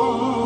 Oh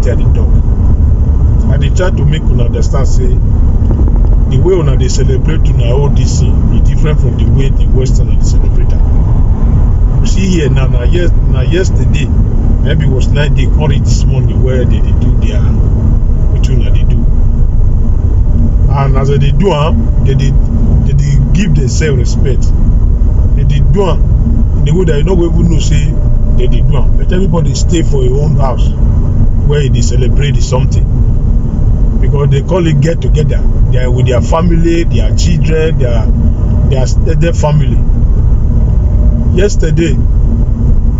wetin I dey talk. I dey try to make una understand say the way una dey celebrate una all this thing be different from the way the Western dey celebrate am. You see here now, na yesterday, maybe it was 9 day, call it this morning where they do their wetin una dey do. And as they do am, they give themselves respect. They do am in a way that you no go even know say they do am. But everybody stay for your own house where they celebrate something. Because they call it get together. They are with their family, their children, their family. Yesterday,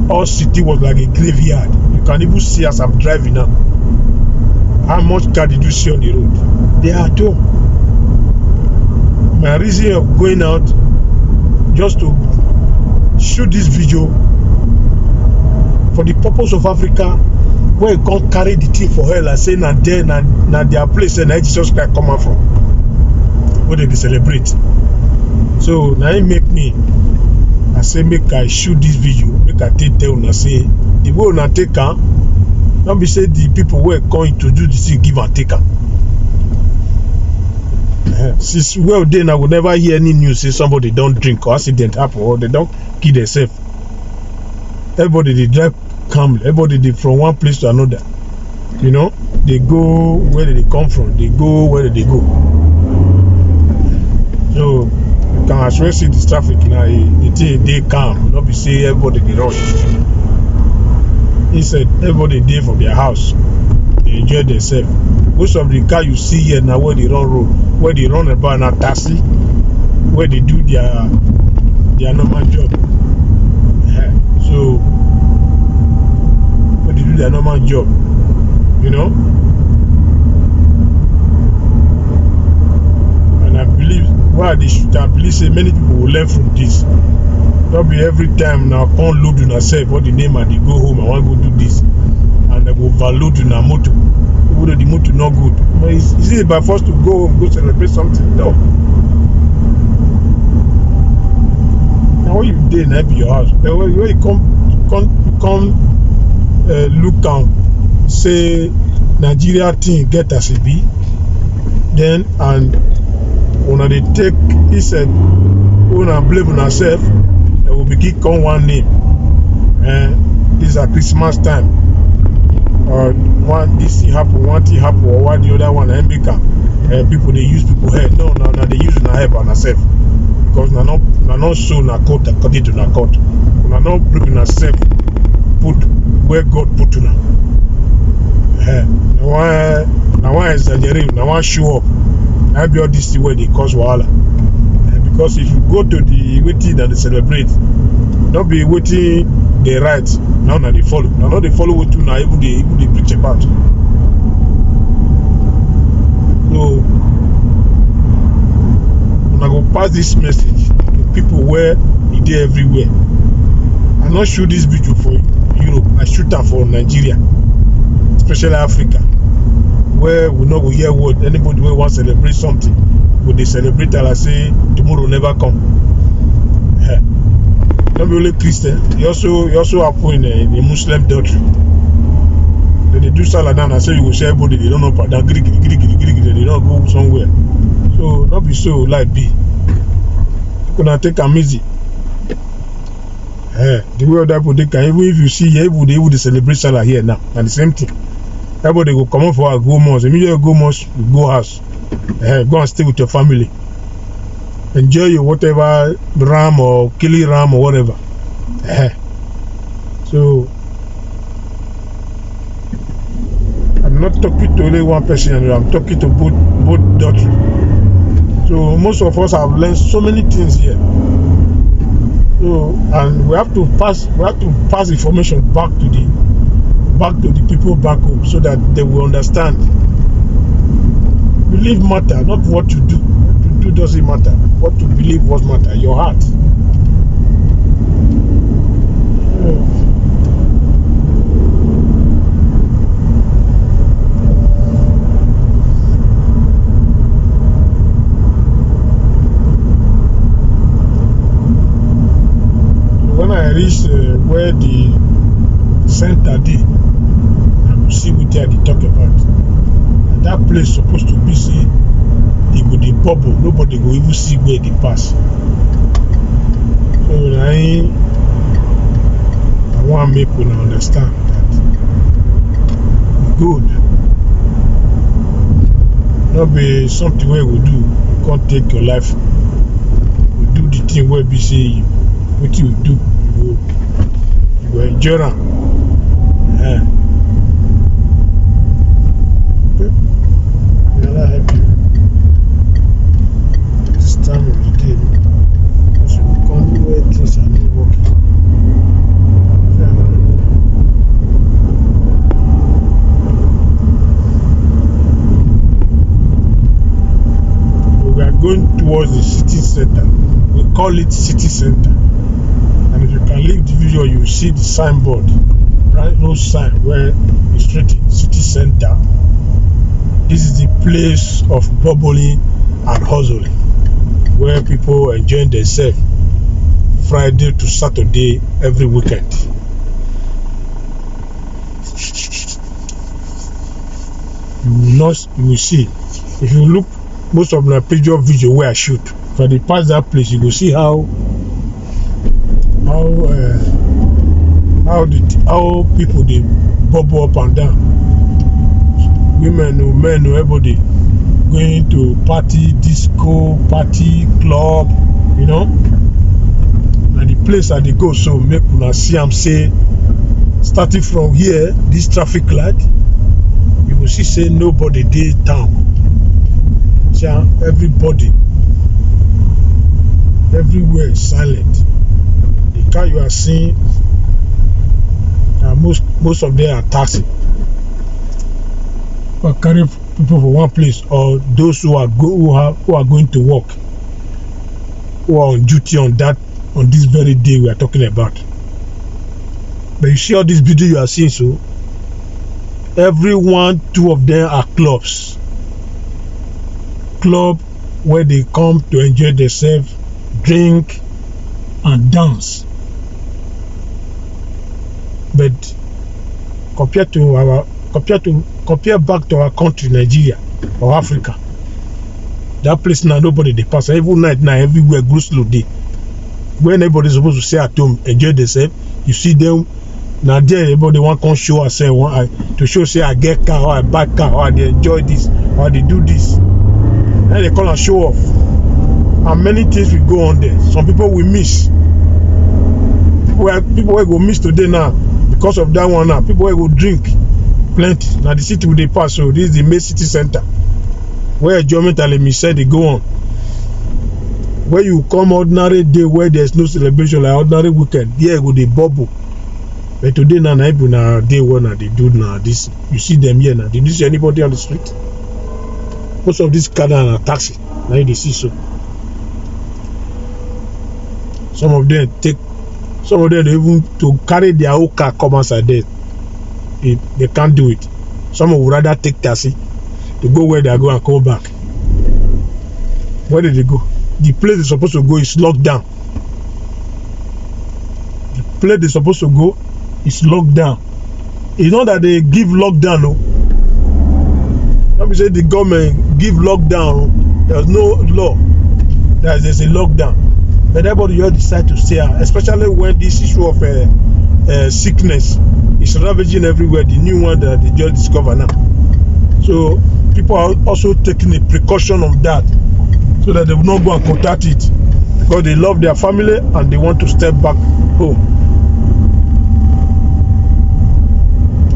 all city was like a graveyard. You can even see as I'm driving now. How much car did you see on the road? They are at home. My reason of going out just to shoot this video for the purpose of Africa, where you can't carry the thing for hell and say na their place and Jesus Christ come out from, where they celebrate. So now it make me, I say make I shoot this video, make I tell una say the way una take am, don't be say the people were going to do this thing give and take am. Since well then I will never hear any news say somebody don't drink or accident happen or they don't kill themselves. Everybody they drive calmly. Everybody they from one place to another. You know, they go where they come from. They go where they go. So you can as well see the traffic now. They calm. Not be say everybody they rush. Instead, everybody there from their house. They enjoy themselves. Most of the car you see here now where they run road, where they run about now taxi, where they do their normal job. So where they do their normal job, you know. And I believe why they should. I believe say many people will learn from this. Not be every time now can't load on yourself what the name and they go home and want to go do this, and they will overload on a motor. Even though the motor not good, but it's easy by force to go home, go celebrate something. No. Now when you dey na be your house, but when you come look down, say Nigeria thing get as it be, then and when they take, he said, una blame on ourselves, they will begin come one name, and this is a Christmas time. Or one this thing happen, one thing happen, or one the other one and make people they use people head. No, they use na help on ourselves. Because na not so na court according to na court. Na not bring ourselves put where God put una. Now one exaggerate, now one show up. I be all this thing where they cause wahala. Because if you go to the waiting and they celebrate, don't be waiting the right now they follow. Now they follow what you now even they preach about. So when I go pass this message to people where it is everywhere. I not shoot this video for Europe, I shoot them for Nigeria, especially Africa, where we know we hear what anybody will want to celebrate something, but they celebrate and I say tomorrow never come. Not be only Christian, you also happen in a Muslim doctrine. Then they do salah and I say you will say everybody they don't know pardon, they don't go somewhere. So not be so like be. You gonna take them easy. The way other people they can, even if you see here, they would celebrate salah here now, and the same thing. Everybody go come up for a go mosque. Immediately go mosque, you go house. Go and stay with your family. Enjoy your whatever ram or killing ram or whatever. So I'm not talking to only one person, I'm talking to both doctrines. So most of us have learned so many things here. So and we have to pass information back to the people back home so that they will understand. Believe matter, not what you do. What you do doesn't matter. What to believe what matter, your heart. When I reach where the center did, I could see with wetin I dey talk about. And that place supposed to be say e go dey bubble, nobody go even see where e dey pass. So na I wan make una understand that good no be something wey you go do you come take your life. You do the thing wey be say wetin you do you go enjoy am. Okay. May Allah help you. This time of the day, you should come where things are not working. We are going towards the city center. We call it city center. And if you can leave the video, you will see the signboard, right? No sign where it's written city center. This is the place of bubbling and hustling, where people enjoy themselves Friday to Saturday every weekend. You will see. If you look most of my previous video where I shoot, for the past that place, you will see how people they bubble up and down. Women, men, everybody going to party, disco, party, club, you know. And the place that they go, so make una see am say, starting from here, this traffic light, you will see say nobody dey town. See, everybody, everywhere is silent. The car you are seeing, most of them are taxi. Or carry people from one place, or those who are going to work, who are on duty on this very day we are talking about. But you see all this video you are seeing, so two of them are clubs. Club where they come to enjoy themselves, drink and dance. But compare back to our country, Nigeria or Africa, that place now nobody they pass. Every night now, everywhere go slow day. When everybody is supposed to stay at home, enjoy themselves, you see them now there. Everybody want to show ourselves, to show say I get car, or I buy car, or they enjoy this, or they do this. Then they call and show off. And many things will go on there. Some people will miss. People will go miss today now because of that one now. People will go drink plenty. Now the city will they pass. So this is the main city center where Jomi Talemi said they go on. Where you come ordinary day where there's no celebration like ordinary weekend, here go they bubble. But today now day one they do now this. You see them here now. Did you see anybody on the street? Most of these cars are taxi. Now you see so. Some of them even to carry their own car come outside there. They can't do it. Some would rather take taxi to go where they are going and come back. Where did they go? The place they're supposed to go is locked down. The place they're supposed to go is locked down. It's not that they give lockdown, no. Let me say the government give lockdown. There's no law. There's a lockdown. But everybody just decide to stay out, especially when this issue of sickness is ravaging everywhere. The new one that they just discover now. So people are also taking a precaution of that, so that they will not go and contact it, because they love their family and they want to step back home.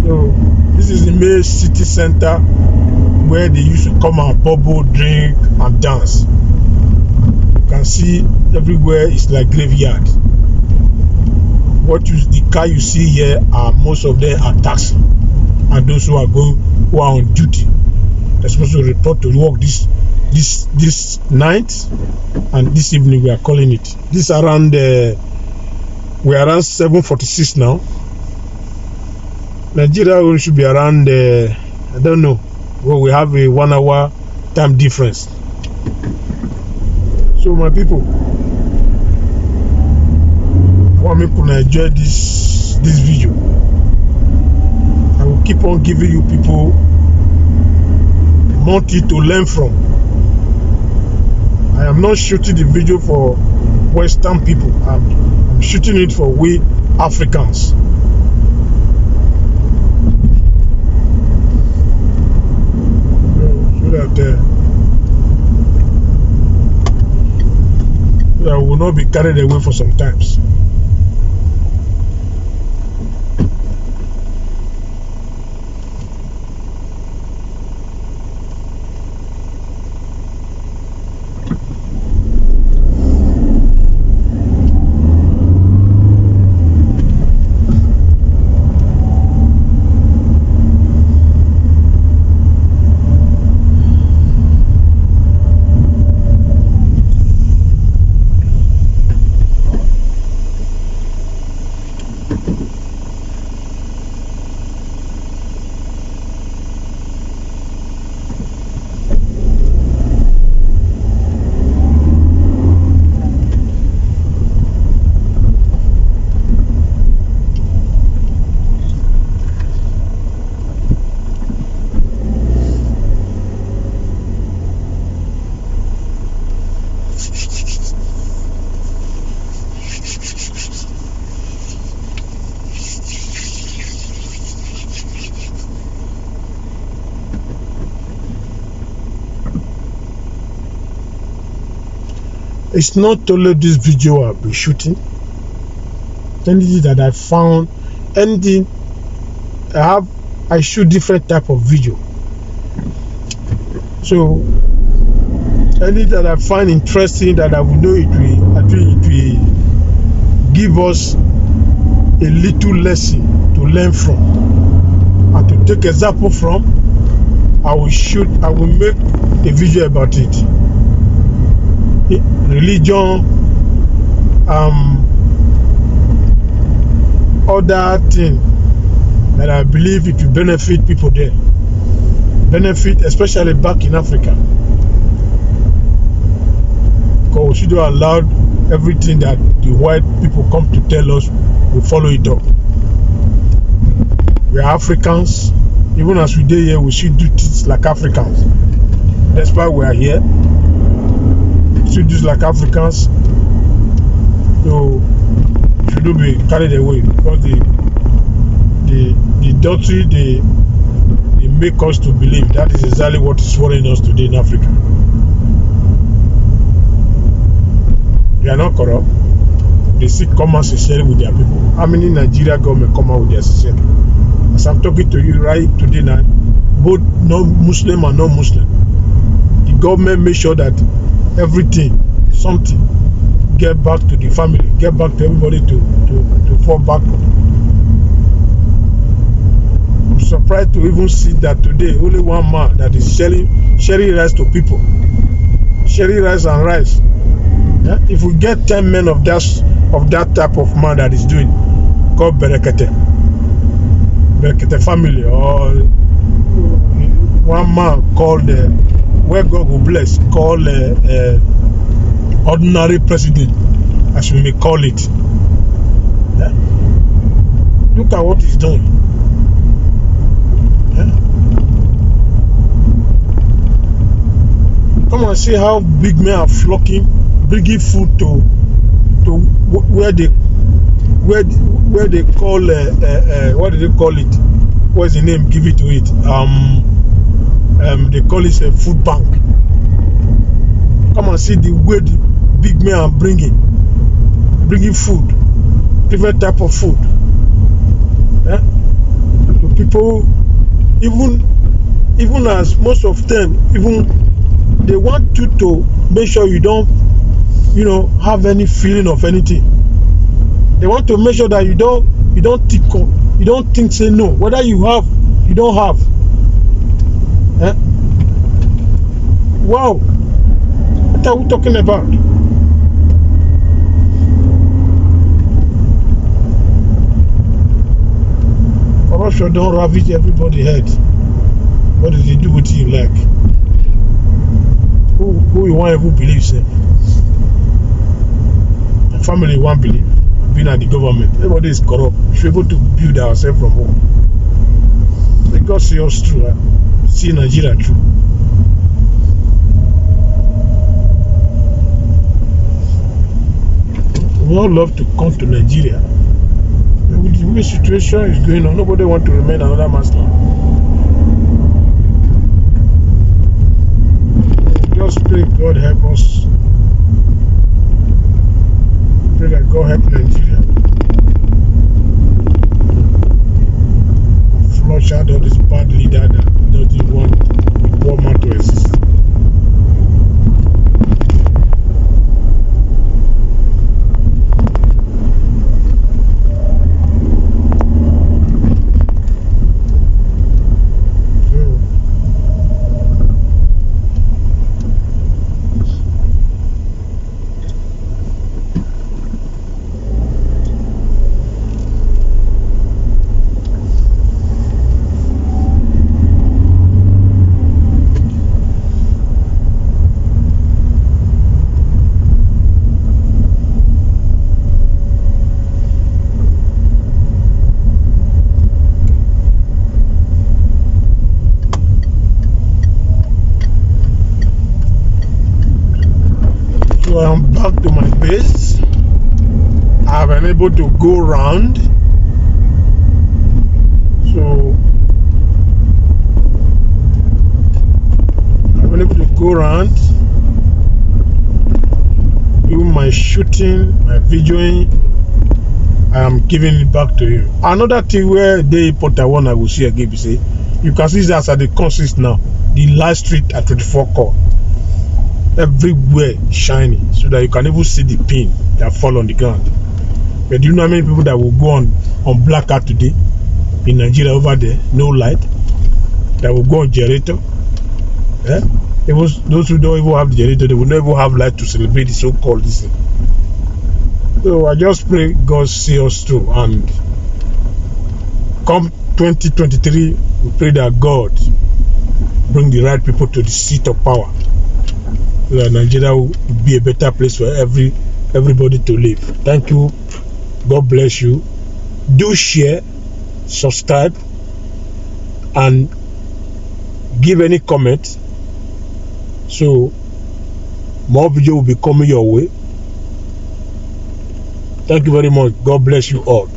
So this is the main city center where they used to come and bubble, drink and dance. You can see everywhere is like graveyard. The car you see here are most of them are taxi, and those who are on duty, they're supposed to report to work this night and this evening. We are calling it. This around we are around 7:46 now. Nigeria should be around I don't know. Well, we have a 1 hour time difference. So my people, I want me to enjoy this video. I will keep on giving you people multi to learn from. I am not shooting the video for Western people. I'm shooting it for we Africans. So that I will not be carried away for some times. It's not only this video I'll be shooting. Anything that I found, anything I shoot different type of video. So anything that I find interesting, that I will know it will give us a little lesson to learn from and to take example from. I will make a video about it. Religion, other thing that I believe it will benefit people there, especially back in Africa, because we shouldn't allow everything that the white people come to tell us, we follow it up. We are Africans. Even as we do here, we should do things like Africans. That's why we are here. Should do like Africans, so shouldn't be carried away, because the doctrine they make us to believe, that is exactly what is worrying us today in Africa. They are not corrupt. They seek common sincerity with their people. How many Nigeria government come out with their sincerity? As I'm talking to you right today now, both non-Muslim and non-Muslim, the government make sure that something get back to the family, get back to everybody to fall back. I'm surprised to even see that today only one man that is sharing rice to people, sharing rice and rice. Yeah? If we get 10 men of that type of man that is doing, called Berekete family, or one man called where God will bless, called ordinary president, as we may call it. Yeah? Look at what he's doing. Yeah? Come and see how big men are flocking, bringing food to where they call what do they call it? What's the name? Give it to it. They call it a food bank. Come and see the way the big men are bringing food, different type of food, yeah? To people. Even as most of them, even they want you to make sure you don't, have any feeling of anything. They want to make sure that you don't think say no, whether you have, you don't have. Eh? Wow, what are we talking about? Corruption don't ravage everybody's head. What does it do with you like? Who you want to believe, say? The family won't believe. Being at the government, everybody is corrupt. We should be able to build ourselves from home. May God see us through. See Nigeria through. We all love to come to Nigeria. With the way situation is going on, nobody wants to remain another man's land. Just pray God help us. Pray that God help Nigeria. Flush out all this bad leader that doesn't want the poor man to exist. So I'm back to my base. I've been able to go round. So I've been able to go around, doing my shooting, my videoing. I am giving it back to you. Another thing where they put that one I will see again, you say, you can see that at the consist now, the light street at 24 core. Everywhere shining, so that you can even see the pin that fall on the ground. But do you know how many people that will go on blackout today in Nigeria over there, no light, that will go on generator? It was those who don't even have the generator, they will never have light to celebrate the so-called this thing. So I just pray God see us through, and come 2023, we pray that God bring the right people to the seat of power, so that Nigeria will be a better place for everybody to live. Thank you. God bless you. Do share, subscribe, and give any comment, so more video will be coming your way. Thank you very much. God bless you all.